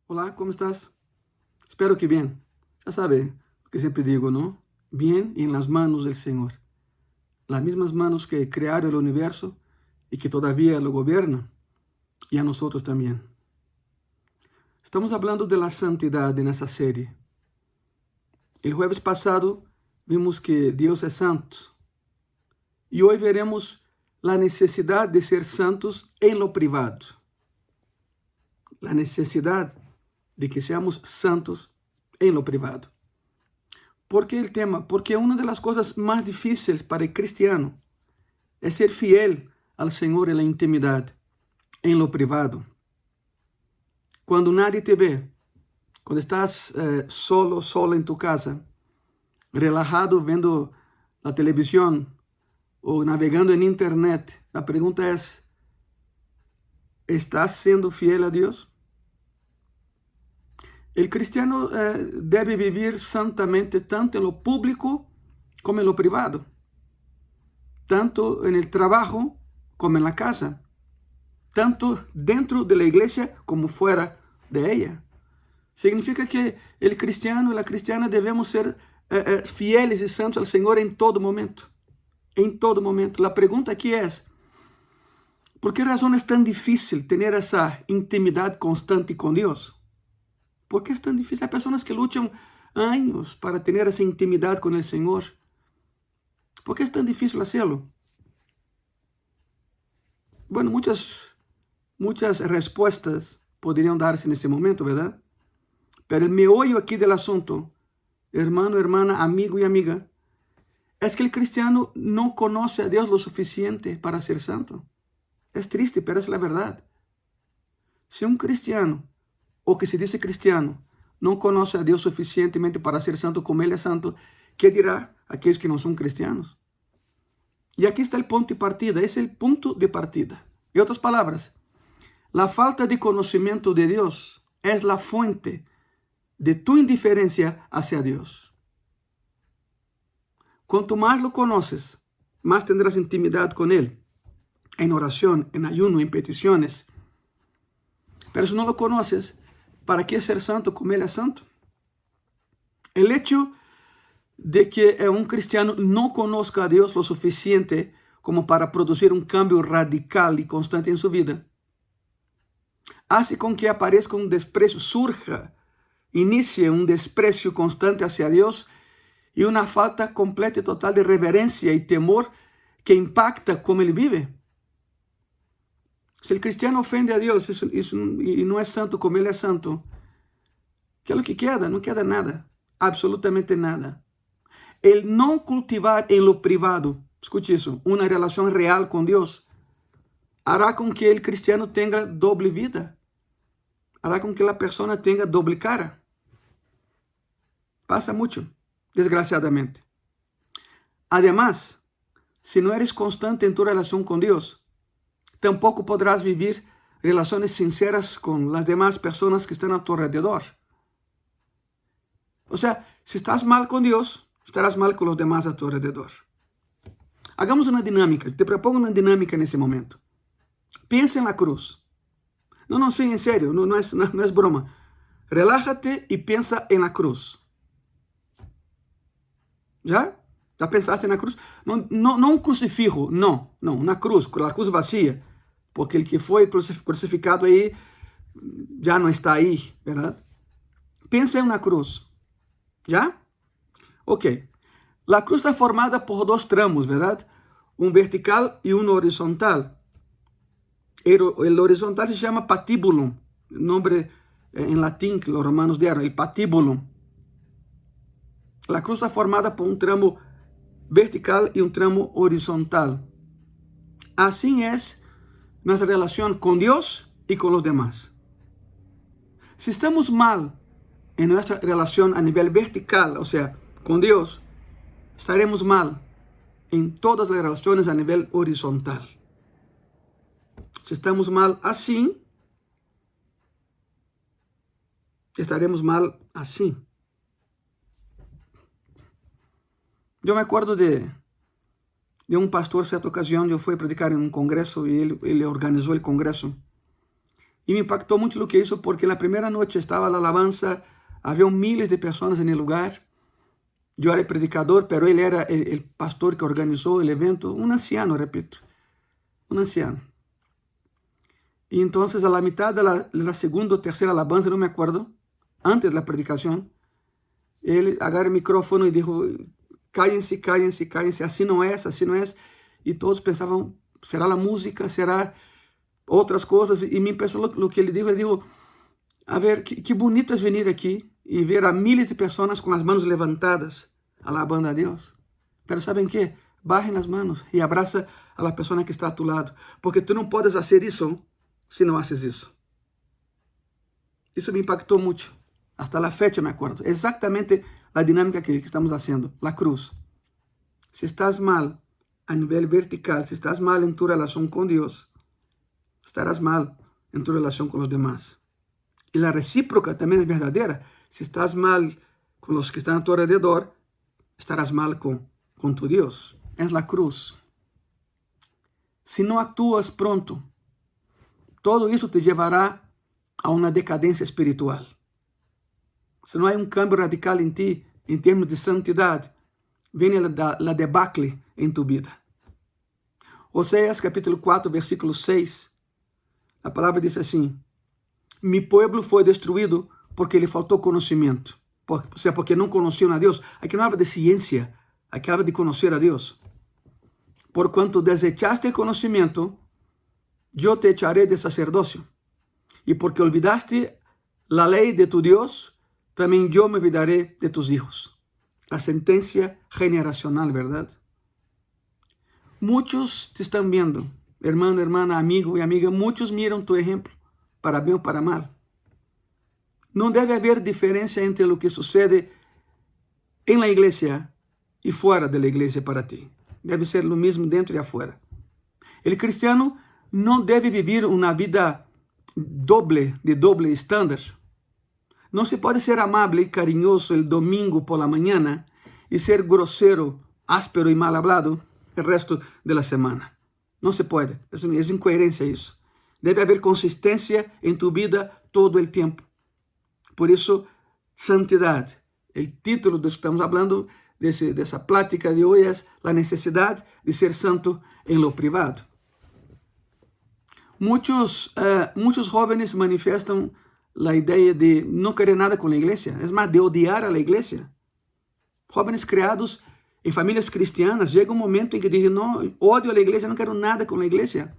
Hola, ¿cómo estás? Espero que bien. Ya sabe lo que siempre digo, ¿no? Bien y en las manos del Señor. Las mismas manos que crearon el universo y que todavía lo gobiernan. Y a nosotros también. Estamos hablando de la santidad en esa serie. El jueves pasado vimos que Dios es santo. Y hoy veremos la necesidad de ser santos en lo privado. La necesidad de que seamos santos en lo privado. ¿Por qué el tema? Porque una de las cosas más difíciles para el cristiano es ser fiel al Señor en la intimidad, en lo privado. Cuando nadie te ve, cuando estás solo, sola en tu casa, relajado viendo la televisión o navegando en internet, la pregunta es, ¿estás siendo fiel a Dios? El cristiano debe vivir santamente tanto en lo público como en lo privado, tanto en el trabajo como en la casa, tanto dentro de la iglesia como fuera de ella. Significa que el cristiano y la cristiana debemos ser fieles y santos al Señor en todo momento. En todo momento. La pregunta aquí es, ¿por qué razón es tan difícil tener esa intimidad constante con Dios? ¿Por qué es tan difícil? Hay personas que luchan años para tener esa intimidad con el Señor. ¿Por qué es tan difícil hacerlo? Bueno, muchas respuestas podrían darse en ese momento, ¿verdad? Pero el meollo aquí del asunto, hermano, hermana, amigo y amiga, es que el cristiano no conoce a Dios lo suficiente para ser santo. Es triste, pero es la verdad. Si un cristiano, o que se dice cristiano, no conoce a Dios suficientemente para ser santo como Él es santo, ¿qué dirá aquellos que no son cristianos? Y aquí está el punto de partida, es el punto de partida. En otras palabras, la falta de conocimiento de Dios es la fuente de tu indiferencia hacia Dios. Cuanto más lo conoces, más tendrás intimidad con Él, en oración, en ayuno, en peticiones. Pero si no lo conoces, ¿para qué ser santo como Él es santo? El hecho de que un cristiano no conozca a Dios lo suficiente como para producir un cambio radical y constante en su vida, hace con que aparezca un desprecio, inicie un desprecio constante hacia Dios y una falta completa y total de reverencia y temor que impacta cómo Él vive. Si el cristiano ofende a Dios y no es santo como Él es santo, ¿qué es lo que queda? No queda nada, absolutamente nada. El no cultivar en lo privado, escuche eso, una relación real con Dios, hará con que el cristiano tenga doble vida, hará con que la persona tenga doble cara. Pasa mucho, desgraciadamente. Además, si no eres constante en tu relación con Dios, tampoco podrás vivir relaciones sinceras con las demás personas que están a tu alrededor. O sea, si estás mal con Dios, estarás mal con los demás a tu alrededor. Hagamos una dinámica. Te propongo una dinámica en ese momento. Piensa en la cruz. No, sí, en serio, no es broma. Relájate y piensa en la cruz. ¿Ya? ¿Ya pensaste en la cruz? No un crucifijo, no, una cruz, la cruz vacía. Porque el que fue crucificado ahí ya no está ahí, ¿verdad? Piensa en una cruz. ¿Ya? Ok. La cruz está formada por dos tramos, ¿verdad? Un vertical y uno horizontal. El horizontal se llama patibulum, el nombre en latín que los romanos dieron, el patibulum. La cruz está formada por un tramo vertical y un tramo horizontal. Así es nuestra relación con Dios y con los demás. Si estamos mal en nuestra relación a nivel vertical, o sea, con Dios, estaremos mal en todas las relaciones a nivel horizontal. Si estamos mal así, estaremos mal así. Yo me acuerdo de un pastor, cierta ocasión, yo fui a predicar en un congreso y él organizó el congreso. Y me impactó mucho lo que hizo porque la primera noche estaba la alabanza, había miles de personas en el lugar. Yo era el predicador, pero él era el pastor que organizó el evento, un anciano, repito, un anciano. Y entonces a la mitad de la segunda o tercera alabanza, no me acuerdo, antes de la predicación, él agarra el micrófono y dijo, cállense, cállense, cállense, así no es, así no es. Y todos pensaban, será la música, será otras cosas. Y me empezó lo que él dijo, a ver, qué bonito es venir aquí y ver a miles de personas con las manos levantadas alabando a Dios. Pero ¿saben qué? Bajen las manos y abraza a la persona que está a tu lado, porque tú no puedes hacer eso si no haces eso. Eso me impactó mucho. Hasta la fecha me acuerdo. Exactamente la dinámica que estamos haciendo. La cruz. Si estás mal a nivel vertical, si estás mal en tu relación con Dios, estarás mal en tu relación con los demás. Y la recíproca también es verdadera. Si estás mal con los que están a tu alrededor, estarás mal con tu Dios. Es la cruz. Si no actúas pronto, todo eso te llevará a una decadencia espiritual. Si no hay un cambio radical en ti, en términos de santidad, viene la debacle en tu vida. Oseas capítulo 4, versículo 6, la palabra dice así, mi pueblo fue destruido porque le faltó conocimiento. O sea, porque no conocieron a Dios. Aquí no habla de ciencia, aquí habla de conocer a Dios. Por cuanto desechaste el conocimiento, yo te echaré de sacerdocio. Y porque olvidaste la ley de tu Dios, también yo me olvidaré de tus hijos. La sentencia generacional, ¿verdad? Muchos te están viendo, hermano, hermana, amigo y amiga. Muchos miran tu ejemplo, para bien o para mal. No debe haber diferencia entre lo que sucede en la iglesia y fuera de la iglesia para ti. Debe ser lo mismo dentro y afuera. El cristiano no debe vivir una vida de doble estándar. No se puede ser amable y cariñoso el domingo por la mañana y ser grosero, áspero y mal hablado el resto de la semana. No se puede. Es incoherencia eso. Debe haber consistencia en tu vida todo el tiempo. Por eso, santidad. El título de lo que estamos hablando de esa plática de hoy es la necesidad de ser santo en lo privado. Muchos jóvenes manifiestan la idea de no querer nada con la iglesia, es más, de odiar a la iglesia. Jóvenes criados en familias cristianas, llega un momento en que dicen, no, odio a la iglesia, no quiero nada con la iglesia.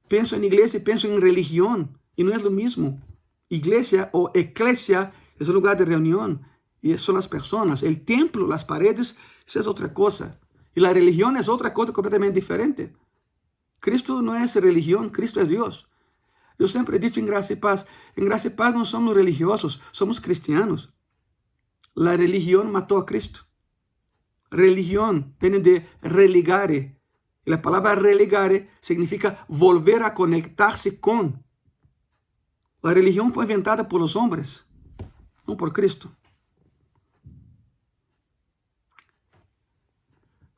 Pienso en iglesia y pienso en religión, y no es lo mismo. Iglesia o eclesia es un lugar de reunión, y son las personas. El templo, las paredes, eso es otra cosa. Y la religión es otra cosa completamente diferente. Cristo no es religión, Cristo es Dios. Yo siempre he dicho en Gracia y Paz no somos religiosos, somos cristianos. La religión mató a Cristo. Religión viene de religare. Y la palabra religare significa volver a conectarse con. La religión fue inventada por los hombres, no por Cristo.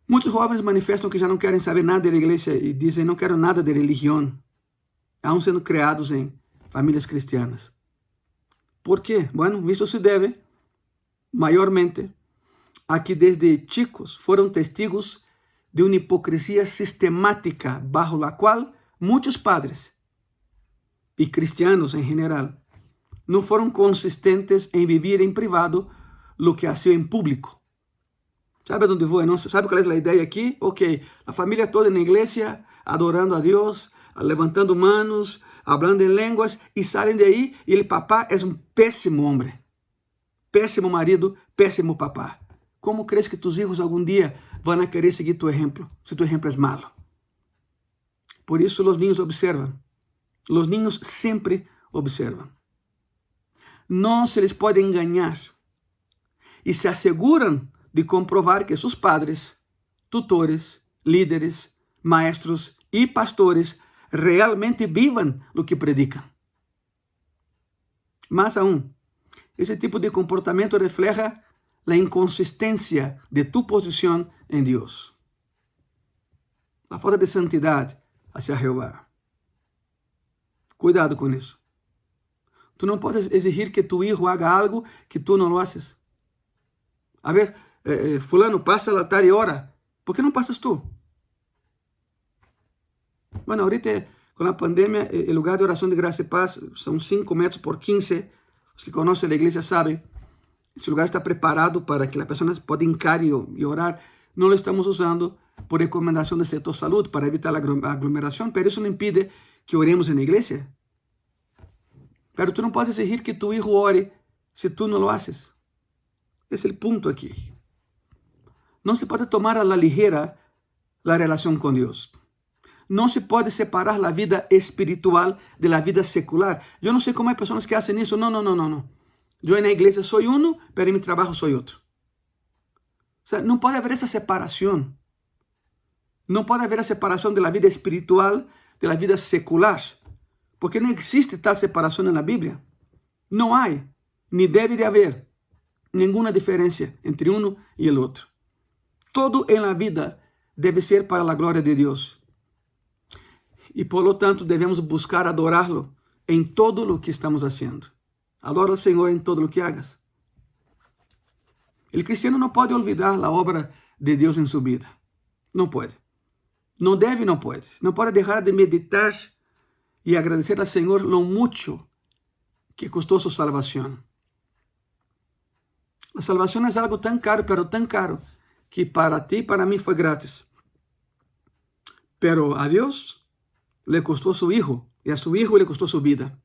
Muchos jóvenes manifiestan que ya no quieren saber nada de la iglesia y dicen, no quiero nada de religión, aún siendo criados en familias cristianas. ¿Por qué? Bueno, esto se debe mayormente a que desde chicos fueron testigos de una hipocresía sistemática bajo la cual muchos padres y cristianos en general no fueron consistentes en vivir en privado lo que hacían en público. ¿Sabe dónde voy? ¿No? ¿Sabe cuál es la idea aquí? Ok, la familia toda en la iglesia, adorando a Dios, levantando manos, hablando en lenguas, y salen de ahí y el papá es un pésimo hombre, pésimo marido, pésimo papá. ¿Cómo crees que tus hijos algún día van a querer seguir tu ejemplo, si tu ejemplo es malo? Por eso los niños observan. Los niños siempre observan. No se les puede engañar. Y se aseguran de comprobar que sus padres, tutores, líderes, maestros y pastores realmente vivan lo que predican. Más aún, ese tipo de comportamiento refleja la inconsistencia de tu posición en Dios. La falta de santidad hacia Jehová. Cuidado con eso. Tú no puedes exigir que tu hijo haga algo que tú no lo haces. A ver, fulano, pasa la tarde y ora. ¿Por qué no pasas tú? Bueno, ahorita con la pandemia, el lugar de oración de gracia y paz son 5 metros por 15. Los que conocen la iglesia saben. Ese lugar está preparado para que las personas puedan hincar y orar. No lo estamos usando por recomendación del sector salud para evitar la aglomeración, pero eso no impide que oremos en la iglesia. Pero tú no puedes exigir que tu hijo ore si tú no lo haces. Es el punto aquí. No se puede tomar a la ligera la relación con Dios. No se puede separar la vida espiritual de la vida secular. Yo no sé cómo hay personas que hacen eso. No. Yo en la iglesia soy uno, pero en mi trabajo soy otro. O sea, no puede haber esa separación. No puede haber la separación de la vida espiritual de la vida secular. Porque no existe tal separación en la Biblia. No hay, ni debe de haber, ninguna diferencia entre uno y el otro. Todo en la vida debe ser para la gloria de Dios. Y por lo tanto debemos buscar adorarlo en todo lo que estamos haciendo. Adora al Señor en todo lo que hagas. El cristiano no puede olvidar la obra de Dios en su vida. No puede. No debe y no puede. No puede dejar de meditar y agradecer al Señor lo mucho que costó su salvación. La salvación es algo tan caro, pero tan caro, que para ti y para mí fue gratis. Pero a Dios le costó su Hijo, y a su Hijo le costó su vida.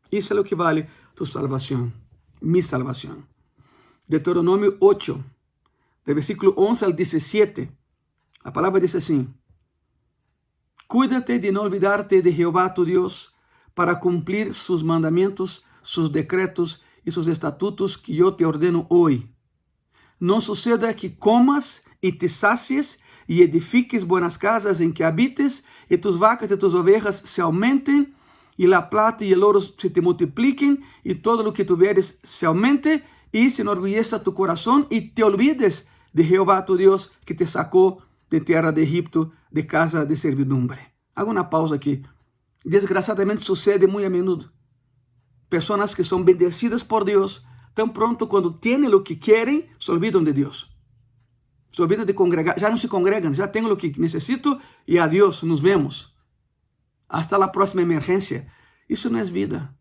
Eso es lo que vale tu salvación, mi salvación. Deuteronomio 8, del versículo 11 al 17, la palabra dice así: Cuídate de no olvidarte de Jehová tu Dios para cumplir sus mandamientos, sus decretos y sus estatutos que yo te ordeno hoy. No suceda que comas y te sacies y edifiques buenas casas en que habites y tus vacas y tus ovejas se aumenten y la plata y el oro se te multipliquen y todo lo que tuvieres se aumente y se enorgullezca tu corazón y te olvides de Jehová tu Dios que te sacó de tierra de Egipto, de casa de servidumbre. Hago una pausa aquí. Desgraciadamente sucede muy a menudo. Personas que son bendecidas por Dios, tan pronto cuando tienen lo que quieren, se olvidan de Dios. Se olvidan de congregar, ya no se congregan, ya tengo lo que necesito y adiós, nos vemos. Hasta la próxima emergencia. Eso no es vida.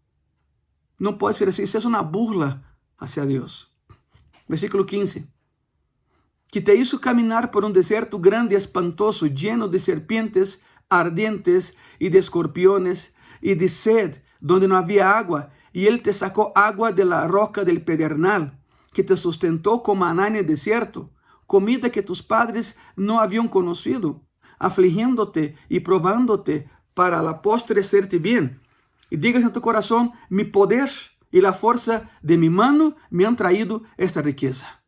No puede ser así, eso es una burla hacia Dios. Versículo 15. Que te hizo caminar por un desierto grande y espantoso, lleno de serpientes ardientes y de escorpiones y de sed, donde no había agua, y él te sacó agua de la roca del pedernal, que te sustentó con maná en el desierto, comida que tus padres no habían conocido, afligiéndote y probándote para la postre hacerte bien. Y digas en tu corazón: mi poder y la fuerza de mi mano me han traído esta riqueza.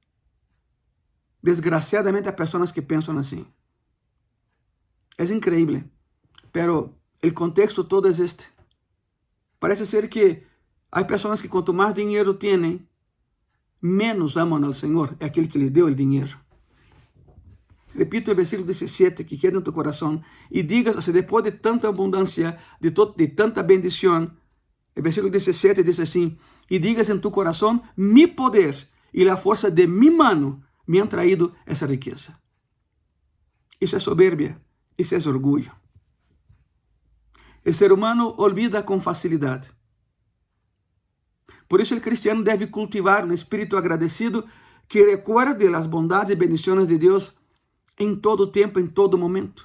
Desgraciadamente hay personas que piensan así. Es increíble, pero el contexto todo es este. Parece ser que hay personas que cuanto más dinero tienen, menos aman al Señor, es aquel que le dio el dinero. Repito el versículo 17 que queda en tu corazón y digas, así, después de tanta abundancia, de tanta bendición, el versículo 17 dice así: y digas en tu corazón: mi poder y la fuerza de mi mano me han traído esa riqueza. Eso es soberbia, eso es orgullo. El ser humano olvida con facilidad. Por eso el cristiano debe cultivar un espíritu agradecido que recuerde las bondades y bendiciones de Dios en todo tiempo, en todo momento.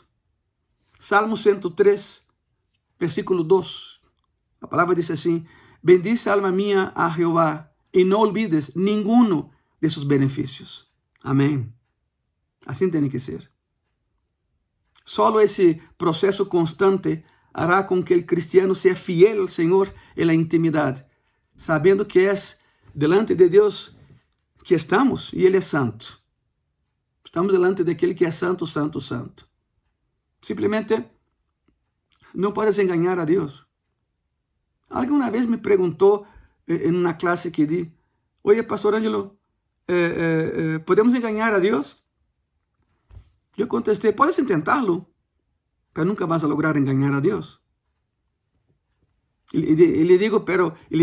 Salmo 103, versículo 2. La palabra dice así: bendice alma mía a Jehová y no olvides ninguno de sus beneficios. Amén. Así tiene que ser. Solo ese proceso constante hará con que el cristiano sea fiel al Señor en la intimidad, sabiendo que es delante de Dios que estamos y Él es santo. Estamos delante de aquel que es santo, santo, santo. Simplemente no puedes engañar a Dios. Alguna vez me preguntó en una clase que di: oye, Pastor Ángelo, ¿podemos engañar a Dios? Yo contesté: puedes intentarlo, pero nunca vas a lograr engañar a Dios. Y le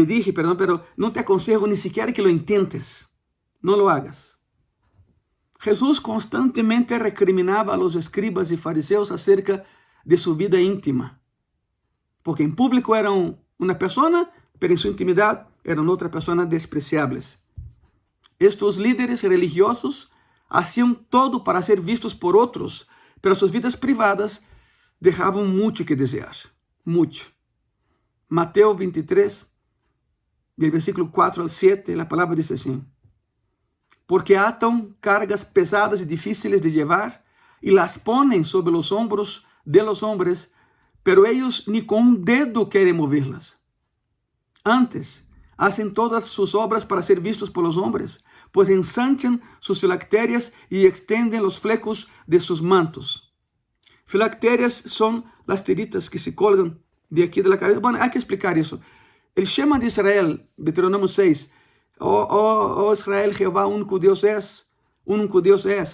dije, perdón, pero no te aconsejo ni siquiera que lo intentes. No lo hagas. Jesús constantemente recriminaba a los escribas y fariseos acerca de su vida íntima. Porque en público eran una persona, pero en su intimidad eran otra persona despreciables. Estos líderes religiosos hacían todo para ser vistos por otros, pero sus vidas privadas dejaban mucho que desear. Mucho. Mateo 23, del versículo 4 al 7, la palabra dice así: porque atan cargas pesadas y difíciles de llevar y las ponen sobre los hombros de los hombres, pero ellos ni con un dedo quieren moverlas. Antes, hacen todas sus obras para ser vistos por los hombres, pues ensanchan sus filacterias y extienden los flecos de sus mantos. Filacterias son las tiritas que se colgan de aquí de la cabeza. Bueno, hay que explicar eso. El Shema de Israel, Deuteronomio 6, oh Israel, Jehová, único Dios es,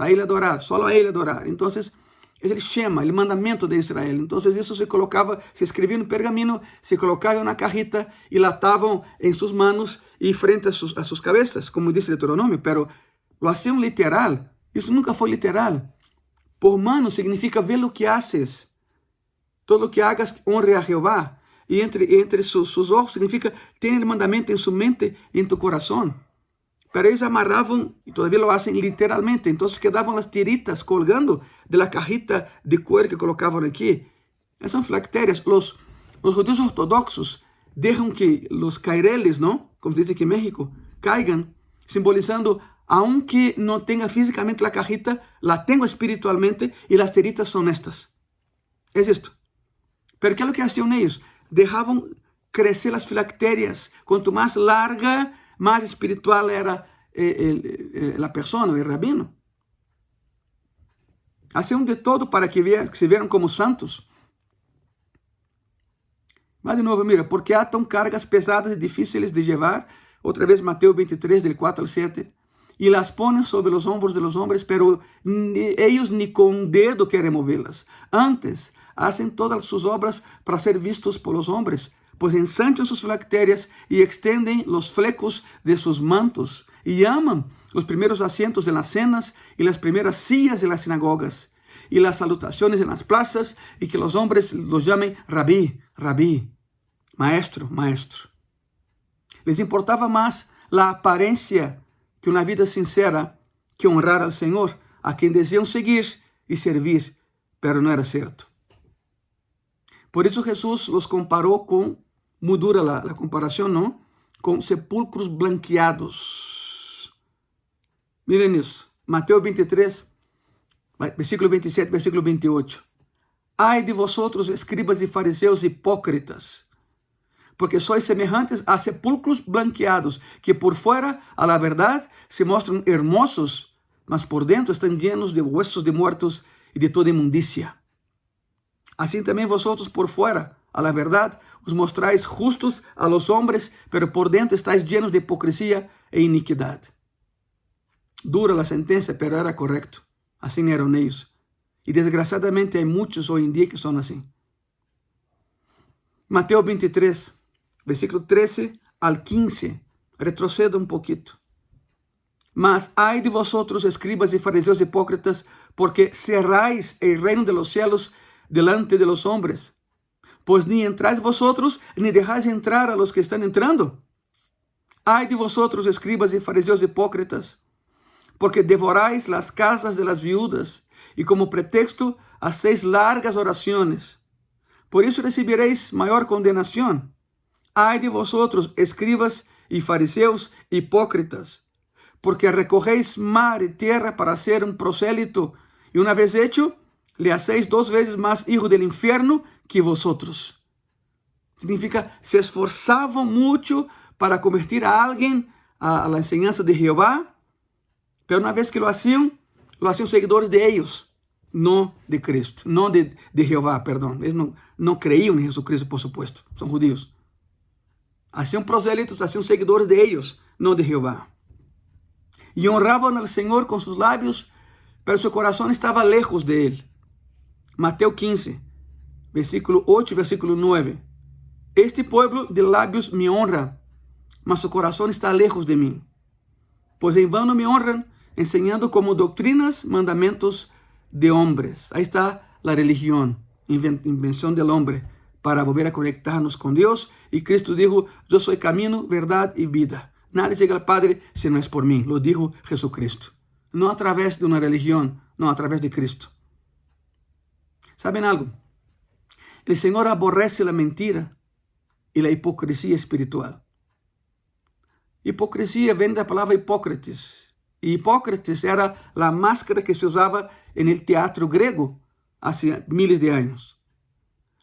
a Él adorar, solo a Él adorar. Entonces, es el Shema, el mandamiento de Israel. Entonces, eso se colocaba, se escribía en un pergamino, se colocaba en una cajita y la ataban en sus manos y frente a sus cabezas, como dice Deuteronomio, pero lo hacían literal. Eso nunca fue literal. Por mano significa ver lo que haces. Todo lo que hagas honre a Jehová. Y entre sus ojos significa tener el mandamiento en su mente y en tu corazón. Pero ellos amarraban, y todavía lo hacen literalmente, entonces quedaban las tiritas colgando de la cajita de cuero que colocaban aquí. Esas son filacterias. Los judíos ortodoxos dejan que los caireles, ¿no?, como se dice aquí en México, caigan, simbolizando, aunque no tenga físicamente la cajita, la tengo espiritualmente y las tiritas son estas. Es esto. Pero ¿qué es lo que hacían ellos? Dejaban crecer las filacterias. Cuanto más larga, más espiritual era la persona, el rabino. Hacían de todo para que se vieran como santos. Mas de nuevo, mira, porque atan cargas pesadas y difíciles de llevar. Otra vez Mateo 23, del 4 al 7. Y las ponen sobre los hombros de los hombres, pero ellos ni con un dedo quieren moverlas. Antes, hacen todas sus obras para ser vistos por los hombres, pues ensanchan sus filacterias y extienden los flecos de sus mantos, y aman los primeros asientos de las cenas y las primeras sillas de las sinagogas, y las salutaciones en las plazas, y que los hombres los llamen rabí, rabí, maestro, maestro. Les importaba más la apariencia que una vida sincera que honrar al Señor, a quien decían seguir y servir, pero no era cierto. Por eso Jesús los comparó con, muy dura la comparación, ¿no?, con sepulcros blanqueados. Miren eso, Mateo 23, versículo 27, versículo 28. Ay de vosotros, escribas y fariseos hipócritas, porque sois semejantes a sepulcros blanqueados, que por fuera, a la verdad, se muestran hermosos, mas por dentro están llenos de huesos de muertos y de toda inmundicia. Así también vosotros por fuera, a la verdad, os mostráis justos a los hombres, pero por dentro estáis llenos de hipocresía e iniquidad. Dura la sentencia, pero era correcto. Así eran ellos. Y desgraciadamente hay muchos hoy en día que son así. Mateo 23, versículo 13 al 15. Retroceda un poquito. Mas ay de vosotros, escribas y fariseos hipócritas, porque cerráis el reino de los cielos delante de los hombres, pues ni entráis vosotros, ni dejáis entrar a los que están entrando. Ay de vosotros, escribas y fariseos hipócritas, porque devoráis las casas de las viudas, y como pretexto hacéis largas oraciones. Por eso recibiréis mayor condenación. Ay de vosotros, escribas y fariseos hipócritas, porque recogéis mar y tierra para hacer un prosélito, y una vez hecho, le hacéis 2 veces más hijo del infierno que vosotros. Significa, se esforzaban mucho para convertir a alguien a la enseñanza de Jehová, pero una vez que lo hacían seguidores de ellos, no de Cristo, no de Jehová, perdón. Ellos no creían en Jesucristo, por supuesto, son judíos. Hacían prosélitos, hacían seguidores de ellos, no de Jehová. Y honraban al Señor con sus labios, pero su corazón estaba lejos de Él. Mateo 15, versículo 8 y versículo 9. Este pueblo de labios me honra, mas su corazón está lejos de mí. Pues en vano me honran, enseñando como doctrinas mandamientos de hombres. Ahí está la religión, invención del hombre, para volver a conectarnos con Dios. Y Cristo dijo, yo soy camino, verdad y vida. Nadie llega al Padre si no es por mí, lo dijo Jesucristo. No a través de una religión, no a través de Cristo. ¿Saben algo? El Señor aborrece la mentira y la hipocresía espiritual. Hipocresía viene de la palabra Hipócrates. Y Hipócrates era la máscara que se usaba en el teatro griego hace miles de años.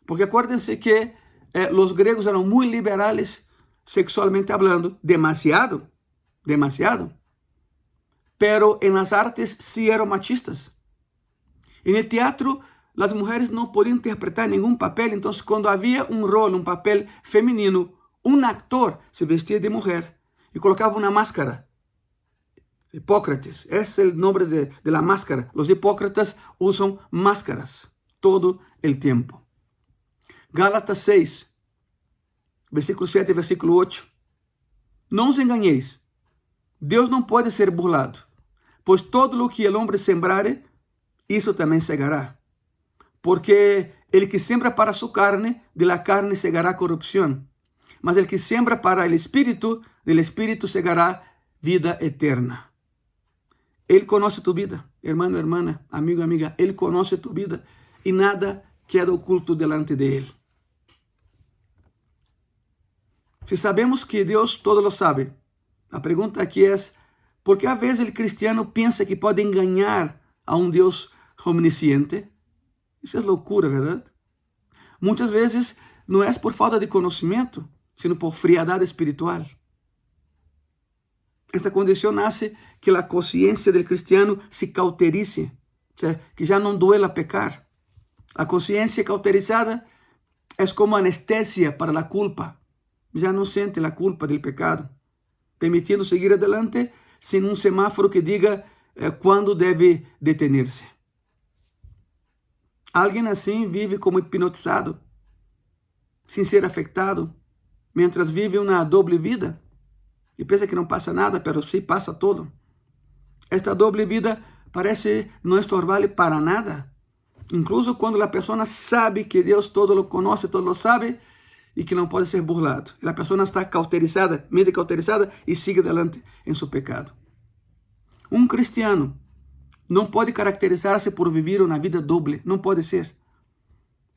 Porque acuérdense que los griegos eran muy liberales sexualmente hablando, demasiado. Pero en las artes sí eran machistas. En el teatro las mujeres no podían interpretar ningún papel, entonces cuando había un rol, un papel femenino, un actor se vestía de mujer y colocaba una máscara. Hipócrates, es el nombre de la máscara. Los hipócratas usan máscaras todo el tiempo. Gálatas 6, versículo 7 y versículo 8. No os engañéis, Dios no puede ser burlado, pues todo lo que el hombre sembrare, eso también segará. Porque el que siembra para su carne, de la carne segará corrupción. Mas el que siembra para el Espíritu, del Espíritu segará vida eterna. Él conoce tu vida, hermano, hermana, amigo, amiga. Él conoce tu vida y nada queda oculto delante de Él. Si sabemos que Dios todo lo sabe, la pregunta aquí es, ¿por qué a veces el cristiano piensa que puede engañar a un Dios omnisciente? Isso é loucura, verdade? Muitas vezes não é por falta de conhecimento, sino por frialdade espiritual. Esta condição nasce que a consciência do cristiano se cauterize, o sea, que já não duela pecar. A consciência cauterizada é como anestesia para a culpa. Já não sente a culpa do pecado, permitindo seguir adelante sem um semáforo que diga quando deve detener-se. Alguém assim vive como hipnotizado, sem ser afetado, mientras vive uma doble vida e pensa que não passa nada, pero sí passa todo. Esta doble vida parece não estorbar-lhe para nada, incluso quando a pessoa sabe que Deus todo lo conoce, todo lo sabe e que não pode ser burlado. A pessoa está cauterizada, mente cauterizada e sigue adelante em seu pecado. Um cristiano não pode caracterizar-se por viver uma vida doble. Não pode ser.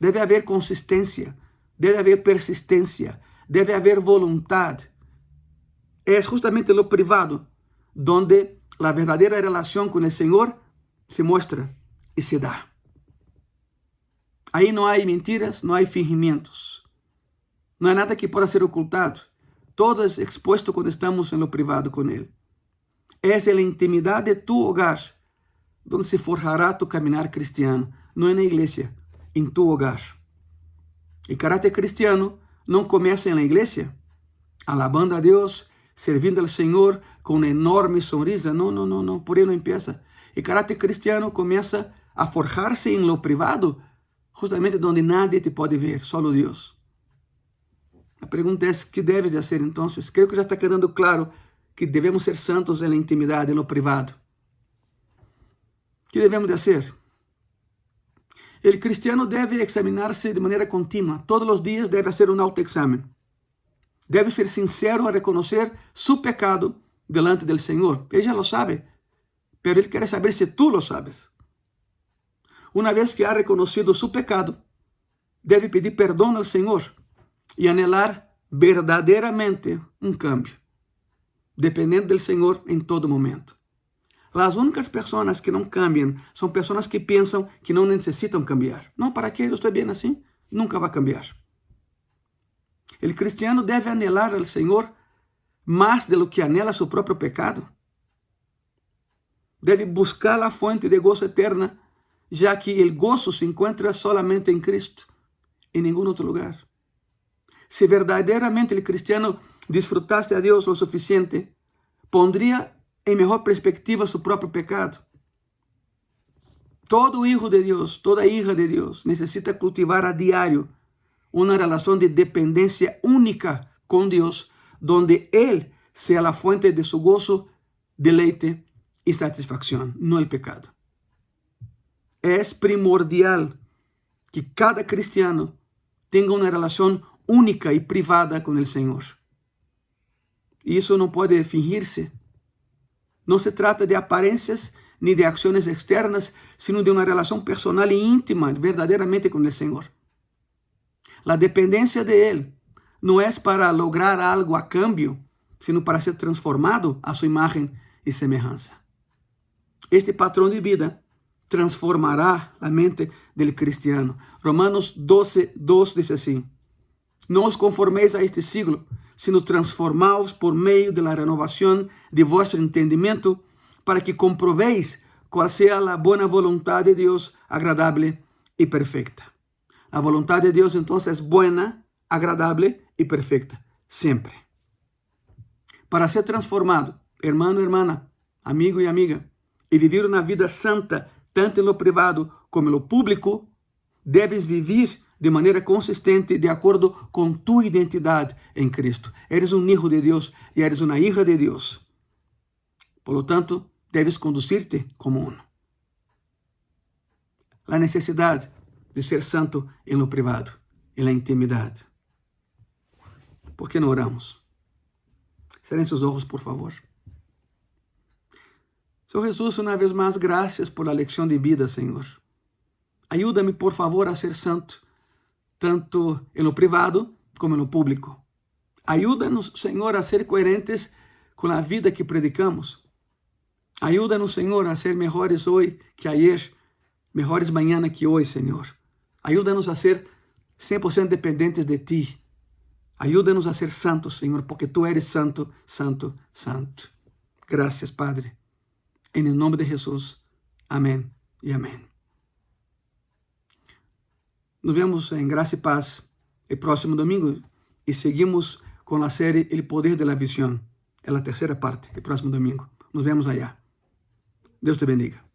Deve haver consistência. Deve haver persistência. Deve haver vontade. É justamente no privado donde a verdadeira relação com o Senhor se mostra e se dá. Aí não há mentiras, não há fingimentos. Não há nada que possa ser ocultado. Todo é exposto quando estamos no privado com Ele. Essa é a intimidade de tu hogar, donde se forjará tu caminar cristiano, não é na igreja, em tu hogar. E caráter cristiano não começa na igreja, alabando a Deus, servindo ao Senhor com uma enorme sonrisa. Não, por aí não empieza. E caráter cristiano começa a forjar-se em lo privado, justamente onde nadie te pode ver, só Deus. A pergunta é, que deves de fazer então? Creio que já está quedando claro que devemos ser santos na intimidade, no privado. O que devemos de fazer? O cristiano deve examinar-se de maneira contínua. Todos os dias deve fazer um autoexame. Deve ser sincero a reconhecer su pecado delante do Senhor. Ele já lo sabe, pero Ele quer saber se tu lo sabes. Uma vez que ha reconhecido su pecado, deve pedir perdão ao Senhor e anhelar verdadeiramente um cambio, dependendo do Senhor em todo momento. As únicas pessoas que não cambiam são pessoas que pensam que não necessitam cambiar. Não, para que eu estou bem assim? Nunca vai cambiar. O cristiano deve anhelar ao Senhor mais do que anhela seu próprio pecado. Deve buscar a fonte de gozo eterna, já que o gozo se encontra solamente em Cristo, em nenhum outro lugar. Se verdadeiramente o cristiano disfrutasse a Deus o suficiente, pondria em melhor perspectiva seu próprio pecado. Todo hijo de Deus, toda hija de Deus necessita cultivar a diário una relación de dependencia única con Dios, donde Él sea la fuente de su gozo, deleite y satisfacción, no el pecado. Es primordial que cada cristiano tenga una relación única y privada con el Señor. Y eso no puede fingirse. No se trata de apariencias ni de acciones externas, sino de una relación personal e íntima verdaderamente con el Señor. La dependencia de Él no es para lograr algo a cambio, sino para ser transformado a su imagen y semejanza. Este patrón de vida transformará la mente del cristiano. Romanos 12:2 dice así: no os conforméis a este siglo, sino transformaos por meio de la renovación de vuestro entendimiento, para que comprobéis cuál sea la buena voluntad de Dios, agradable y perfecta. La voluntad de Dios entonces es buena, agradable y perfecta, siempre. Para ser transformado, hermano, hermana, amigo y amiga, y vivir una vida santa, tanto en lo privado como en lo público, debes vivir de manera consistente de acuerdo con tu identidad en Cristo. Eres un hijo de Dios y eres una hija de Dios. Por lo tanto, debes conducirte como uno. La necesidad de ser santo en lo privado, en la intimidad. ¿Por qué no oramos? Cierren sus ojos, por favor. Senhor Jesús, una vez más, gracias por la lección de vida, Señor. Ayúdame, por favor, a ser santo, tanto en lo privado como en lo público. Ayúdanos, Señor, a ser coherentes con la vida que predicamos. Ayúdanos, Señor, a ser mejores hoy que ayer, mejores mañana que hoy, Señor. Ayúdanos a ser 100% dependientes de ti. Ayúdanos a ser santos, Señor, porque tú eres santo, santo, santo. Gracias, Padre. En el nombre de Jesús. Amén y amén. Nos vemos en Gracia y Paz el próximo domingo y seguimos con la serie El Poder de la Visión. Es la tercera parte, el próximo domingo. Nos vemos allá. Dios te bendiga.